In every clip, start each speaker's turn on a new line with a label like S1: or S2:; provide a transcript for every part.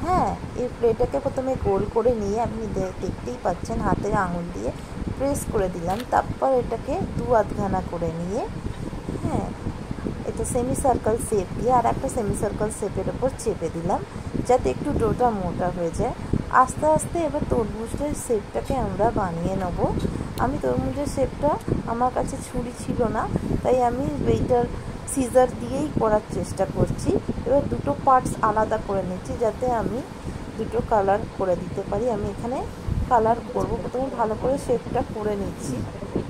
S1: হ্যাঁ, এই প্লেটটাকে প্রথমে গোল করে নিয়ে আপনি দেখতেই পাচ্ছেন হাতের আঙুল দিয়ে প্রেস করে দিলাম। তারপর এটাকে দু আধখানা করে নিয়ে, হ্যাঁ, এটা সেমি সার্কেল শেপ দিয়ে আর একটা সেমি সার্কেল শেপের ওপর চেপে দিলাম যাতে একটু ডোটা মোটা হয়ে যায়। আস্তে আস্তে এবার তরমুজের শেপটাকে আমরা বানিয়ে নেব। আমি তরমুজের শেপটা, আমার কাছে ছুরি ছিল না, তাই আমি এইটার সিজার দিয়েই করার চেষ্টা করছি। এবার দুটো পার্টস আলাদা করে নিচ্ছি যাতে আমি দুটো কালার করে দিতে পারি। আমি এখানে কালার করব, প্রথমে ভালো করে শেপটা করে নিচ্ছি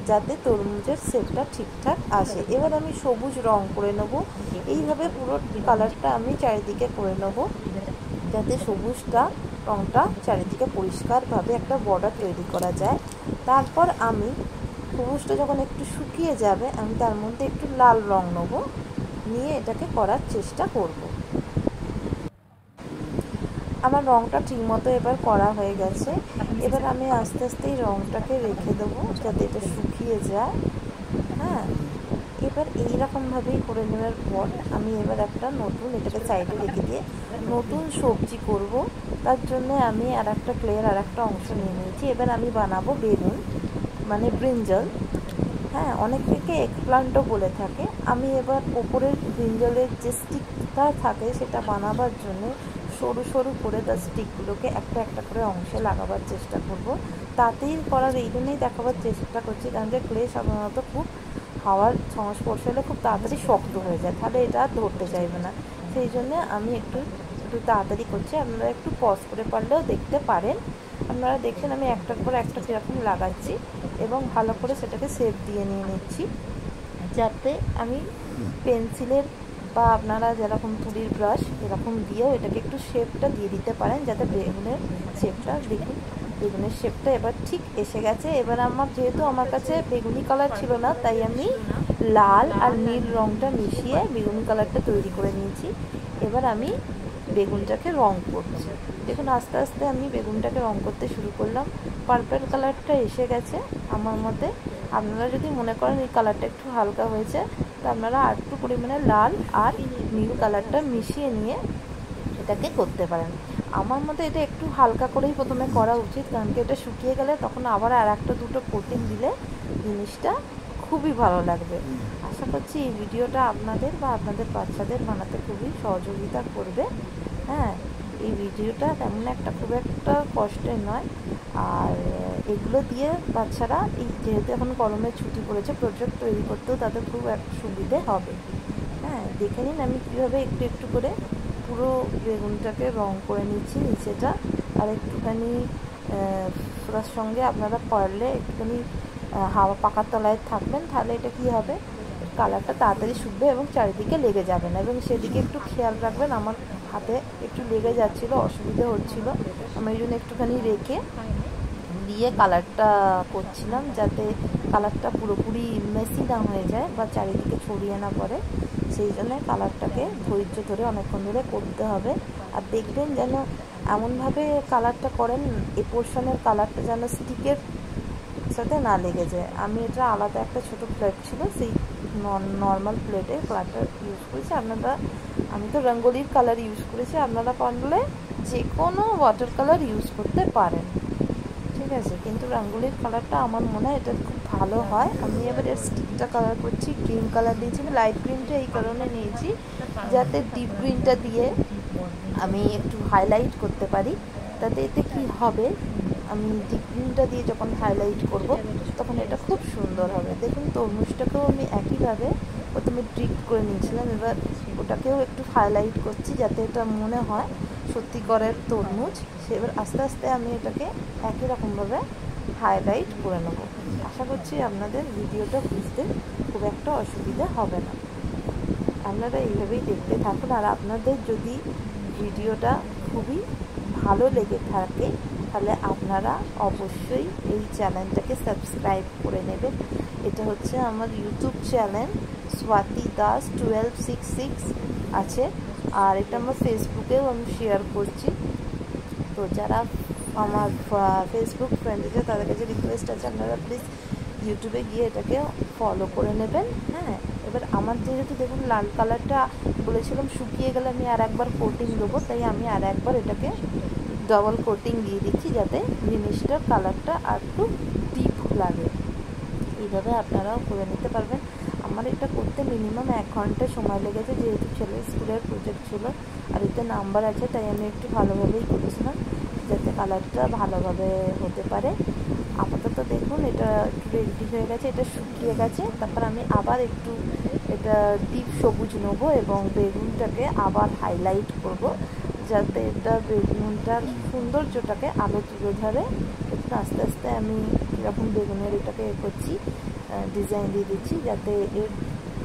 S1: যাতে তরমুজের শেপটা ঠিকঠাক আসে। এবার আমি সবুজ রং করে নেব। এইভাবে পুরো কালারটা আমি চারিদিকে করে নেব যাতে সবুজটা রংটা চারিদিকে পরিষ্কারভাবে একটা বর্ডার তৈরি করা যায়। তারপর আমি সবুজটা যখন একটু শুকিয়ে যাবে, আমি তার মধ্যে একটু লাল রং নেব, নিয়ে এটাকে করার চেষ্টা করব। আমার রংটা ঠিকমতো এবার করা হয়ে গেছে। এবার আমি আস্তে আস্তে এই রংটাকে রেখে দেবো যাতে এটা শুকিয়ে যায়। হ্যাঁ, এবার এইরকমভাবেই করে নেওয়ার পর আমি এবার একটা নতুন, এটাকে সাইডে রেখে দিয়ে নতুন সবজি করব। তার জন্য আমি আর একটা ক্লের আর একটা অংশ নিয়ে নিয়েছি। এবার আমি বানাবো বেগুন, মানে ব্রিঞ্জল। হ্যাঁ, অনেক থেকে এগ প্লান্টও বলে থাকে। আমি এবার ওপরের ব্রিঞ্জলের যে স্টিকটা থাকে সেটা বানাবার জন্য সরু সরু করে তার স্টিকগুলোকে একটা একটা করে অংশে লাগাবার চেষ্টা করব। তাতেই করার এই জন্যই দেখাবার চেষ্টা করছি কারণ যে ক্লে সাধারণত খুব হাওয়ার সংস্পর্শে হলে খুব তাড়াতাড়ি শক্ত হয়ে যায়, তাহলে এটা আর ধরতে চাইবে না। সেই জন্যে আমি একটু তাড়াতাড়ি করছি। আপনারা একটু পজ করে পারলেও দেখতে পারেন। আপনারা দেখছেন আমি একটার পর একটা কীরকম লাগাচ্ছি এবং ভালো করে সেটাকে শেপ দিয়ে নিয়ে নিচ্ছি যাতে আমি পেন্সিলের বা আপনারা যেরকম তুলির ব্রাশ এরকম দিয়েও এটাকে একটু শেপটা দিয়ে দিতে পারেন যাতে বেগুনের শেপটা, দেখুন বেগুনের শেপটা এবার ঠিক এসে গেছে। এবার আমার যেহেতু আমার কাছে বেগুনি কালার ছিল না, তাই আমি লাল আর নীল রঙটা মিশিয়ে বেগুনি কালারটা তৈরি করে নিয়েছি। এবার আমি বেগুনটাকে রং করছি। দেখুন আস্তে আস্তে আমি বেগুনটাকে রং করতে শুরু করলাম। পার্পল কালারটা এসে গেছে আমার মতে। আপনারা যদি মনে করেন এই কালারটা একটু হালকা হয়েছে, তো আপনারা আর একটু পরিমাণে লাল আর নীল কালারটা মিশিয়ে নিয়ে এটাকে করতে পারেন। আমার মতে এটা একটু হালকা করেই প্রথমে করা উচিত, কারণ কি এটা শুকিয়ে গেলে তখন আবার আর একটা দুটো কোটিং দিলে জিনিসটা খুবই ভালো লাগবে। আশা করছি এই ভিডিওটা আপনাদের বা আপনাদের বাচ্চাদের বানাতে খুবই সহযোগিতা করবে। হ্যাঁ, এই ভিডিওটা তেমন একটা খুব একটা কষ্টের নয়। আর এগুলো দিয়ে বাচ্চারা এই যেহেতু এখন গরমের ছুটি পড়েছে, প্রজেক্ট তৈরি করতেও তাদের খুব একটা সুবিধে হবে। হ্যাঁ, দেখে নিন আমি কীভাবে একটু একটু করে পুরো বেগুনটাকে রং করে নিচ্ছি নিচেটা। আর একটুখানি তার সঙ্গে আপনারা পারলে একটুখানি হাওয়া পাকার তলায় থাকবেন, তাহলে এটা কী হবে, কালারটা তাড়াতাড়ি শুকবে এবং চারিদিকে লেগে যাবে না। এবং সেদিকে একটু খেয়াল রাখবেন। আমার হাতে একটু লেগে যাচ্ছিলো, অসুবিধে হচ্ছিলো, আমি এই জন্য একটুখানি রেখে দিয়ে কালারটা করছিলাম যাতে কালারটা পুরোপুরি মেসি না হয়ে যায় বা চারিদিকে ছড়িয়ে না পড়ে। সেই জন্য কালারটাকে ধৈর্য ধরে অনেকক্ষণ ধরে করতে হবে। আর দেখবেন যেন এমনভাবে কালারটা করেন এ পোর্শনের কালারটা যেন স্টিকের সাথে না লেগে যায়। আমি এটা আলাদা একটা ছোট প্লেট ছিল, সেই নর্মাল প্লেটে কালারটা ইউজ করেছি। আপনারা, আমি তো রঙ্গোলির কালার ইউজ করেছি, আপনারা পারলে যে কোনো ওয়াটার কালার ইউজ করতে পারেন, ঠিক আছে। কিন্তু রঙ্গোলির কালারটা আমার মনে হয় এটা খুব ভালো হয়। আমি এবার এর স্টিকটা কালার করছি, গ্রিন কালার দিয়েছি। আমি লাইট গ্রিনটা এই কারণে নিয়েছি যাতে ডিপ গ্রিনটা দিয়ে আমি একটু হাইলাইট করতে পারি। তাতে এতে কি হবে, আমি ডিপ গ্রিনটা দিয়ে যখন হাইলাইট করব তখন এটা খুব সুন্দর হবে। দেখুন তরমুজটাকেও আমি একইভাবে প্রথমে ড্রিপ করে নিয়েছিলাম, এবার ওটাকেও একটু হাইলাইট করছি যাতে এটা মনে হয় সত্যিকারের তরমুজ। এবার আস্তে আস্তে আমি এটাকে একই রকমভাবে হাইলাইট করে নেব। আশা করছি আপনাদের ভিডিওটা বুঝতে খুব একটা অসুবিধা হবে না। আপনারা এইভাবেই দেখতে থাকুন। আর আপনাদের যদি ভিডিওটা খুবই ভালো লেগে থাকে তাহলে আপনারা অবশ্যই এই চ্যানেলটাকে সাবস্ক্রাইব করে নেবেন। এটা হচ্ছে আমার ইউটিউব চ্যানেল স্বাতি দাস 1266 আছে, আর এটা আমার ফেসবুকেও আমি শেয়ার করছি। তো যারা আমার ফেসবুক ফ্রেন্ড আছে তাদের কাছে রিকোয়েস্ট আছে আপনারা প্লিজ ইউটিউবে গিয়ে এটাকে ফলো করে নেবেন। হ্যাঁ, এবার এবার আমার যেহেতু দেখুন লাল কালারটা বলেছিলাম শুকিয়ে গেলে আমি আর একবার কোটিং দেবো, তাই আমি আর একবার এটাকে ডবল কোটিং দিয়ে দিচ্ছি যাতে জিনিসটার কালারটা আর একটু ডিপ লাগে। এইভাবে আপনারাও করে নিতে পারবেন। আমার এটা করতে মিনিমাম 1 ঘন্টা সময় লেগেছে, যেহেতু ছেলের স্কুলের প্রজেক্ট ছিল আর এতে নাম্বার আছে, তাই আমি একটু ভালোভাবেই করেছিলাম যাতে কালারটা ভালোভাবে হতে পারে। আপাতত দেখুন এটা একটু রেডি হয়ে গেছে, এটা শুকিয়ে গেছে। তারপর আমি আবার একটু এটা ডিপ সবুজ নেবো এবং বেগুনটাকে আবার হাইলাইট করব যাতে এটা বেগুনটার সৌন্দর্যটাকে আলো তুলে ধরে। একটু আস্তে আস্তে আমি এরকম বেগুনের এটাকে করছি, ডিজাইন দিয়ে দিচ্ছি যাতে এর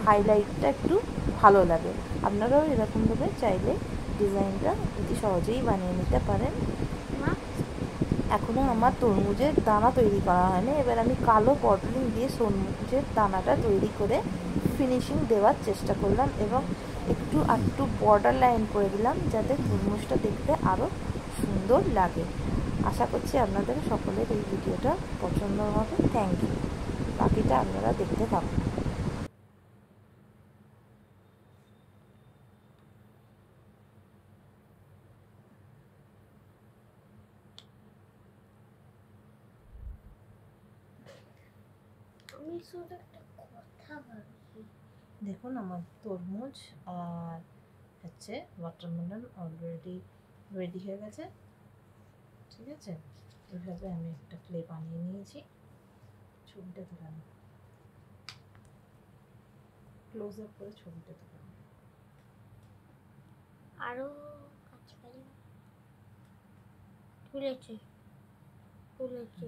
S1: হাইলাইটটা একটু ভালো লাগে। আপনারাও এরকমভাবে চাইলে ডিজাইনটা অতি সহজেই বানিয়ে নিতে পারেন। এখনও আমার তরমুজের দানা তৈরি করা হয়নি, এবার আমি কালো বটলিং দিয়ে তরমুজের দানাটা তৈরি করে ফিনিশিং দেওয়ার চেষ্টা করলাম এবং একটু বর্ডার লাইন করে দিলাম যাতে তরমুজটা দেখতে আরও সুন্দর লাগে। আশা করছি আপনাদের সকলের এই ভিডিওটা পছন্দ হবে। Thank you. বাকিটা আপনারা দেখতে থাকুন।
S2: আমি শুধু একটা কথা ভাবছি।
S1: দেখুন আমার তরমুজ আর হচ্ছে ওয়াটারমেলন অলরেডি রেডি হয়ে গেছে। ঠিক আছে, এইভাবে আমি একটা প্লে বানিয়ে নিয়েছি। ছবিটা তুলাম, ক্লোজ আপ করে ছবিটা তুলাম।
S2: আরো কাছাকাছি তুলেছে তুলেছে